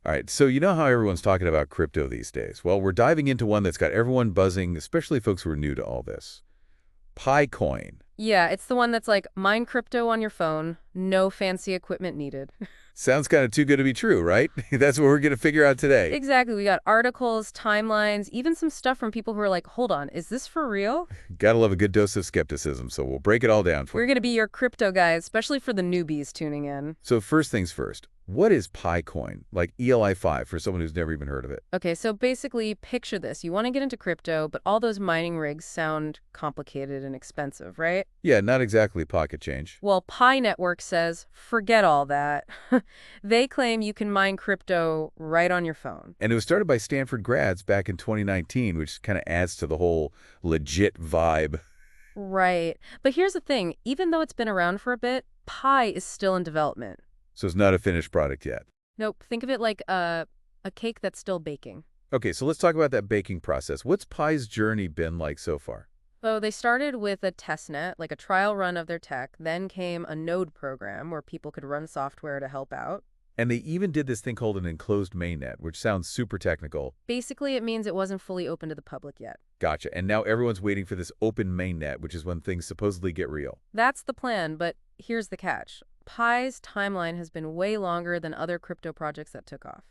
All right, so you know how everyone's talking about crypto these days? Well, we're diving into one that's got everyone buzzing, especially folks who are new to all this. Pi coin. Yeah, it's the one that's like, mine crypto on your phone, no fancy equipment needed. Sounds kind of too good to be true, right? That's what we're going to figure out today. Exactly. We got articles, timelines, even some stuff from people who are like, hold on, is this for real? Gotta love a good dose of skepticism, so we'll break it all down for We're you. going to be your crypto guys, especially for the newbies tuning in. So first things first, what is Pi coin? Like ELI5 for someone who's never even heard of it. Okay, so basically, picture this. You want to get into crypto, but all those mining rigs sound complicated and expensive, right? Yeah, not exactly pocket change. Well, Pi Network says, forget all that. They claim you can mine crypto right on your phone. And it was started by Stanford grads back in 2019, which kind of adds to the whole legit vibe. Right. But here's the thing. Even though it's been around for a bit, Pi is still in development. So it's not a finished product yet. Nope. Think of it like a cake that's still baking. Okay, so let's talk about that baking process. What's Pi's journey been like so far? So they started with a testnet, like a trial run of their tech. Then came a node program where people could run software to help out. And they even did this thing called an enclosed mainnet, which sounds super technical. Basically, it means it wasn't fully open to the public yet. Gotcha. And now everyone's waiting for this open mainnet, which is when things supposedly get real. That's the plan, but here's the catch. Pi's timeline has been way longer than other crypto projects that took off.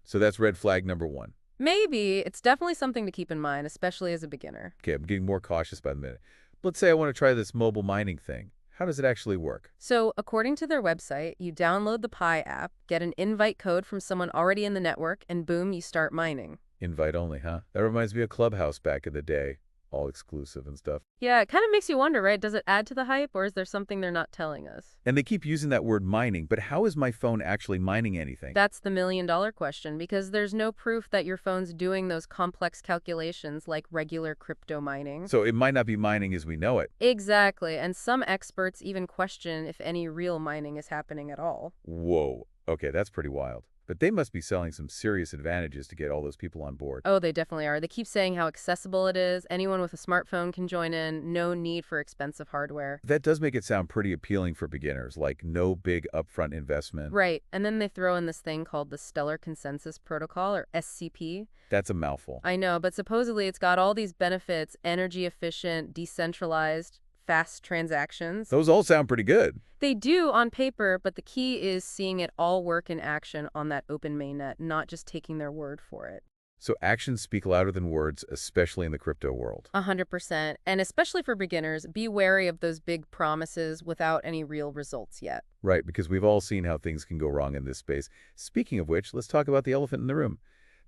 So that's red flag number one. Maybe. It's definitely something to keep in mind, especially as a beginner. Okay, I'm getting more cautious by the minute. Let's say I want to try this mobile mining thing. How does it actually work? So, according to their website, you download the Pi app, get an invite code from someone already in the network, and boom, you start mining. Invite only, huh? That reminds me of Clubhouse back in the day. All exclusive and stuff. Yeah, it kind of makes you wonder, right? Does it add to the hype, or is there something they're not telling us? And they keep using that word mining, but how is my phone actually mining anything? That's the million-dollar question, because there's no proof that your phone's doing those complex calculations like regular crypto mining. So it might not be mining as we know it. Exactly, and some experts even question if any real mining is happening at all. Whoa. Okay, that's pretty wild. But they must be selling some serious advantages to get all those people on board. Oh, they definitely are. They keep saying how accessible it is. Anyone with a smartphone can join in. No need for expensive hardware. That does make it sound pretty appealing for beginners, like no big upfront investment. Right. And then they throw in this thing called the Stellar Consensus Protocol, or SCP. That's a mouthful. I know, but supposedly it's got all these benefits: energy efficient, decentralized, fast transactions. Those all sound pretty good. They do on paper, but the key is seeing it all work in action on that open mainnet, not just taking their word for it. So actions speak louder than words, especially in the crypto world. 100%. And especially for beginners, be wary of those big promises without any real results yet. Right, because we've all seen how things can go wrong in this space. Speaking of which, let's talk about the elephant in the room.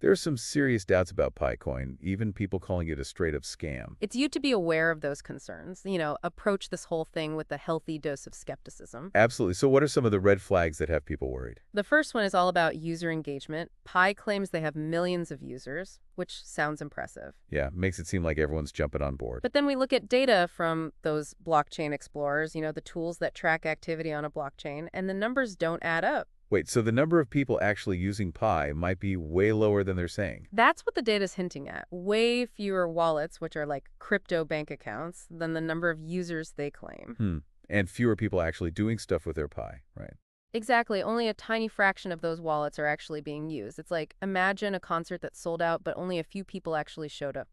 There are some serious doubts about Picoin, even people calling it a straight-up scam. It's you to be aware of those concerns. Approach this whole thing with a healthy dose of skepticism. Absolutely. So what are some of the red flags that have people worried? The first one is all about user engagement. Pi claims they have millions of users, which sounds impressive. Yeah, makes it seem like everyone's jumping on board. But then we look at data from those blockchain explorers, the tools that track activity on a blockchain, and the numbers don't add up. Wait, so the number of people actually using Pi might be way lower than they're saying? That's what the data's hinting at. Way fewer wallets, which are like crypto bank accounts, than the number of users they claim. And fewer people actually doing stuff with their Pi, right? Exactly. Only a tiny fraction of those wallets are actually being used. It's like, imagine a concert that sold out, but only a few people actually showed up.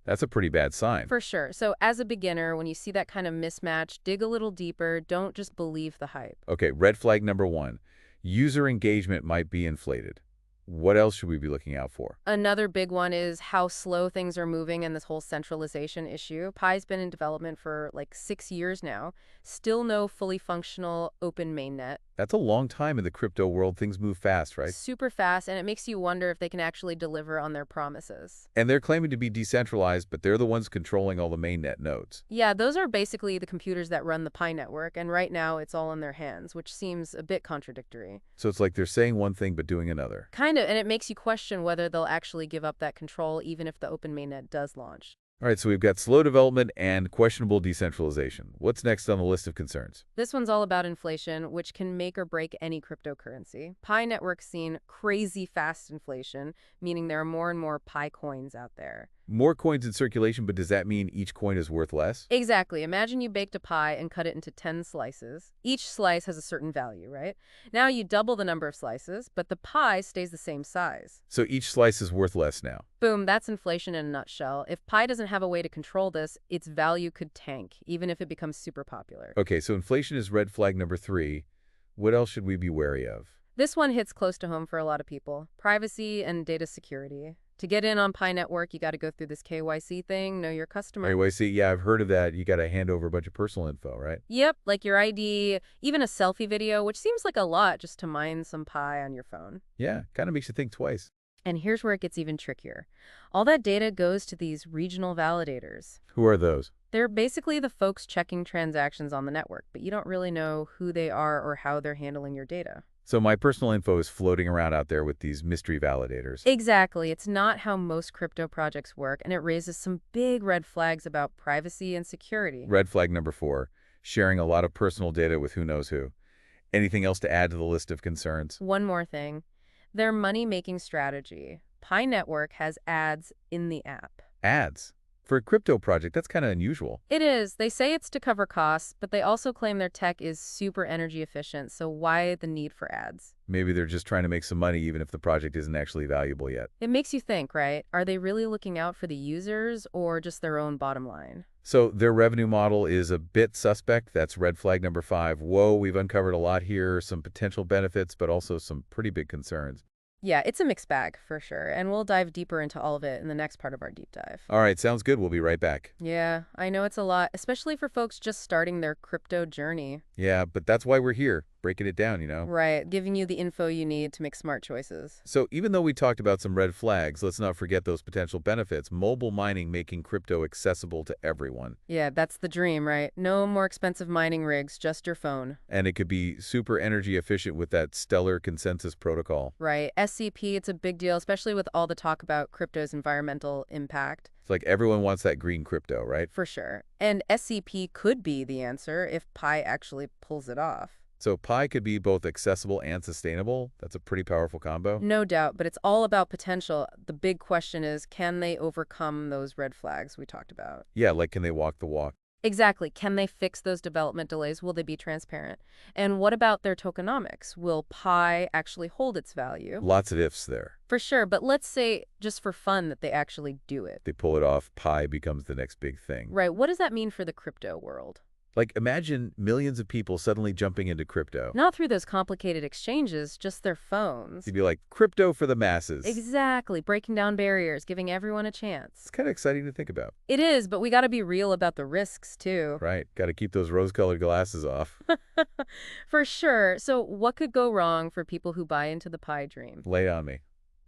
That's a pretty bad sign. For sure. So as a beginner, when you see that kind of mismatch, dig a little deeper. Don't just believe the hype. Okay, red flag number one. User engagement might be inflated. What else should we be looking out for? Another big one is how slow things are moving and this whole centralization issue. Pi's been in development for like 6 years now. Still no fully functional open mainnet. That's a long time in the crypto world. Things move fast, right? Super fast, and it makes you wonder if they can actually deliver on their promises. And they're claiming to be decentralized, but they're the ones controlling all the mainnet nodes. Yeah, those are basically the computers that run the Pi network, and right now it's all in their hands, which seems a bit contradictory. So it's like they're saying one thing but doing another. Kind of, and it makes you question whether they'll actually give up that control even if the open mainnet does launch. All right, so we've got slow development and questionable decentralization. What's next on the list of concerns? This one's all about inflation, which can make or break any cryptocurrency. Pi network's seen crazy fast inflation, meaning there are more and more Pi coins out there. More coins in circulation, but does that mean each coin is worth less? Exactly. Imagine you baked a pie and cut it into 10 slices. Each slice has a certain value, right? Now you double the number of slices, but the pie stays the same size. So each slice is worth less now. Boom, that's inflation in a nutshell. If pie doesn't have a way to control this, its value could tank, even if it becomes super popular. Okay, so inflation is red flag number 3. What else should we be wary of? This one hits close to home for a lot of people. Privacy and data security. To get in on Pi Network, you got to go through this KYC thing, know your customer. KYC, yeah, I've heard of that. You got to hand over a bunch of personal info, right? Yep, like your ID, even a selfie video, which seems like a lot just to mine some Pi on your phone. Yeah, kind of makes you think twice. And here's where it gets even trickier. All that data goes to these regional validators. Who are those? They're basically the folks checking transactions on the network, but you don't really know who they are or how they're handling your data. So my personal info is floating around out there with these mystery validators. Exactly. It's not how most crypto projects work, and it raises some big red flags about privacy and security. Red flag number 4, sharing a lot of personal data with who knows who. Anything else to add to the list of concerns? One more thing. Their money-making strategy. Pi Network has ads in the app. Ads. For a crypto project, that's kind of unusual. It is. They say it's to cover costs, but they also claim their tech is super energy efficient, so why the need for ads? Maybe they're just trying to make some money even if the project isn't actually valuable yet. It makes you think, right? Are they really looking out for the users or just their own bottom line? So their revenue model is a bit suspect. That's red flag number 5. Whoa, we've uncovered a lot here, some potential benefits, but also some pretty big concerns. Yeah, it's a mixed bag for sure, and we'll dive deeper into all of it in the next part of our deep dive. All right, sounds good. We'll be right back. Yeah, I know it's a lot, especially for folks just starting their crypto journey. Yeah, but that's why we're here, breaking it down, you know? Right, giving you the info you need to make smart choices. So even though we talked about some red flags, let's not forget those potential benefits. Mobile mining making crypto accessible to everyone. Yeah, that's the dream, right? No more expensive mining rigs, just your phone. And it could be super energy efficient with that stellar consensus protocol. Right, SCP, it's a big deal, especially with all the talk about crypto's environmental impact. It's like everyone wants that green crypto, right? For sure. And SCP could be the answer if Pi actually pulls it off. So Pi could be both accessible and sustainable. That's a pretty powerful combo. No doubt, but it's all about potential. The big question is, can they overcome those red flags we talked about? Yeah, like can they walk the walk? Exactly. Can they fix those development delays? Will they be transparent? And what about their tokenomics? Will Pi actually hold its value? Lots of ifs there. For sure, but let's say, just for fun, that they actually do it. They pull it off, Pi becomes the next big thing. Right. What does that mean for the crypto world? Like imagine millions of people suddenly jumping into crypto. Not through those complicated exchanges, just their phones. You'd be like, crypto for the masses. Exactly. Breaking down barriers, giving everyone a chance. It's kind of exciting to think about. It is, but we got to be real about the risks, too. Right. Got to keep those rose-colored glasses off. For sure. So what could go wrong for people who buy into the Pi dream? Lay on me.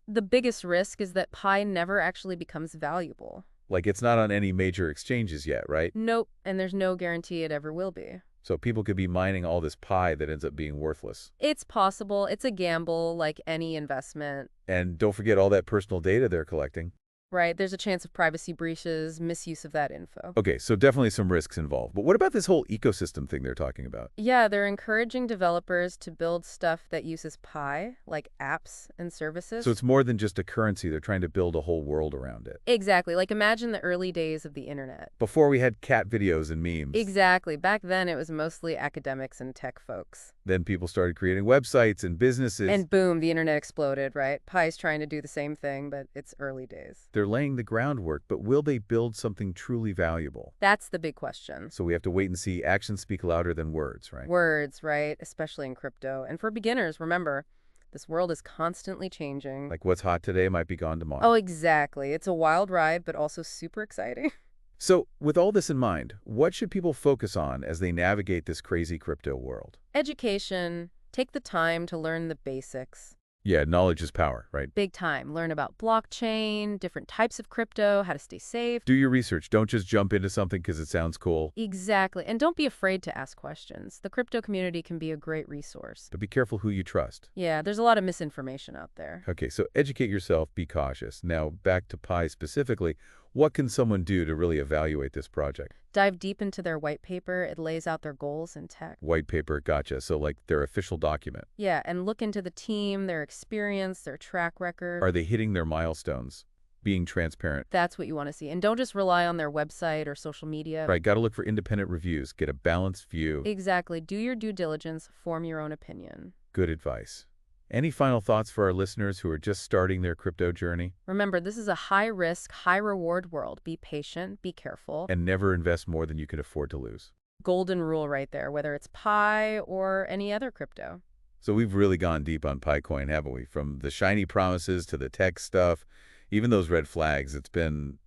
The biggest risk is that Pi never actually becomes valuable. Like it's not on any major exchanges yet, right? Nope, and there's no guarantee it ever will be. So people could be mining all this Pi that ends up being worthless. It's possible. It's a gamble like any investment. And don't forget all that personal data they're collecting. Right, there's a chance of privacy breaches, misuse of that info. Okay, so definitely some risks involved. But what about this whole ecosystem thing they're talking about? Yeah, they're encouraging developers to build stuff that uses Pi, like apps and services. So it's more than just a currency. They're trying to build a whole world around it. Exactly. Like imagine the early days of the internet. Before we had cat videos and memes. Exactly. Back then it was mostly academics and tech folks. Then people started creating websites and businesses. And boom, the internet exploded, right? Pi's trying to do the same thing, but it's early days. They're laying the groundwork, but will they build something truly valuable? That's the big question. So we have to wait and see. Actions speak louder than words, right? Words, right? Especially in crypto. And for beginners, remember, this world is constantly changing. Like what's hot today might be gone tomorrow. Oh, exactly. It's a wild ride, but also super exciting. So with all this in mind, what should people focus on as they navigate this crazy crypto world? Education. Take the time to learn the basics. Yeah, knowledge is power, right? Big time. Learn about blockchain, different types of crypto, how to stay safe. Do your research. Don't just jump into something because it sounds cool. Exactly. And don't be afraid to ask questions. The crypto community can be a great resource. But be careful who you trust. Yeah, there's a lot of misinformation out there. Okay, so educate yourself, be cautious. Now, back to Pi specifically, what can someone do to really evaluate this project? Dive deep into their white paper. It lays out their goals and tech. White paper, gotcha. So like their official document. Yeah, and look into the team, their experience, their track record. Are they hitting their milestones? Being transparent. That's what you want to see. And don't just rely on their website or social media. Right, got to look for independent reviews, get a balanced view. Exactly. Do your due diligence, form your own opinion. Good advice. Any final thoughts for our listeners who are just starting their crypto journey? Remember, this is a high-risk, high-reward world. Be patient, be careful. And never invest more than you can afford to lose. Golden rule right there, whether it's Pi or any other crypto. So we've really gone deep on Picoin, haven't we? From the shiny promises to the tech stuff, even those red flags. It's been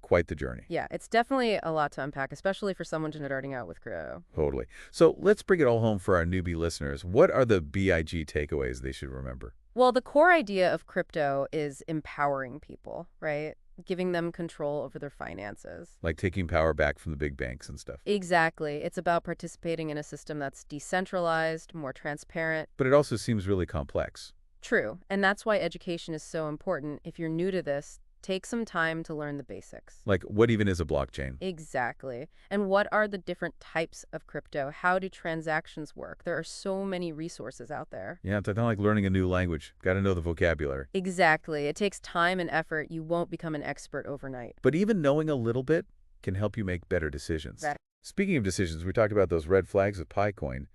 quite the journey. Yeah, it's definitely a lot to unpack, especially for someone just starting out with crypto. Totally. So let's bring it all home for our newbie listeners. What are the BIG takeaways they should remember? Well, the core idea of crypto is empowering people, right? Giving them control over their finances. Like taking power back from the big banks and stuff. Exactly. It's about participating in a system that's decentralized, more transparent. But it also seems really complex. True. And that's why education is so important. If you're new to this, take some time to learn the basics. Like, what even is a blockchain? Exactly. And what are the different types of crypto? How do transactions work? There are so many resources out there. Yeah, it's kind of like learning a new language. Got to know the vocabulary. Exactly. It takes time and effort. You won't become an expert overnight. But even knowing a little bit can help you make better decisions. Right. Speaking of decisions, we talked about those red flags with Picoin.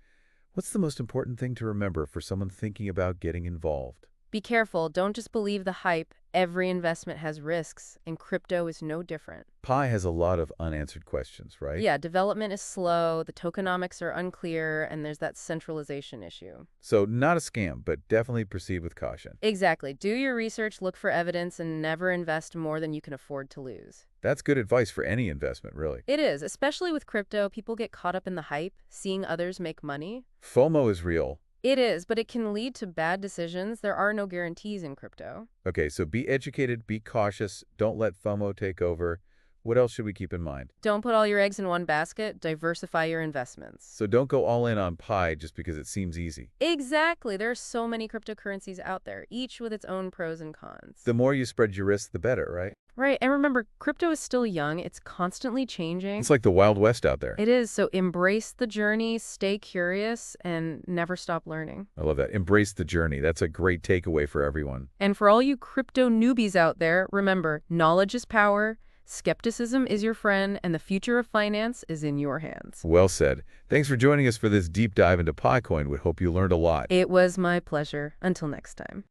What's the most important thing to remember for someone thinking about getting involved? Be careful. Don't just believe the hype. Every investment has risks, and crypto is no different. Pi has a lot of unanswered questions, right? Yeah, development is slow, the tokenomics are unclear, and there's that centralization issue. So not a scam, but definitely proceed with caution. Exactly. Do your research, look for evidence, and never invest more than you can afford to lose. That's good advice for any investment, really. It is, especially with crypto. People get caught up in the hype, seeing others make money. FOMO is real. It is, but it can lead to bad decisions. There are no guarantees in crypto. Okay, so be educated, be cautious, don't let FOMO take over. What else should we keep in mind? Don't put all your eggs in one basket. Diversify your investments. So don't go all in on Pi just because it seems easy. Exactly. There are so many cryptocurrencies out there, each with its own pros and cons. The more you spread your risk, the better, right? Right. And remember, crypto is still young. It's constantly changing. It's like the Wild West out there. It is. So embrace the journey, stay curious, and never stop learning. I love that. Embrace the journey. That's a great takeaway for everyone. And for all you crypto newbies out there, remember, knowledge is power, skepticism is your friend, and the future of finance is in your hands. Well said. Thanks for joining us for this deep dive into Picoin. We hope you learned a lot. It was my pleasure. Until next time.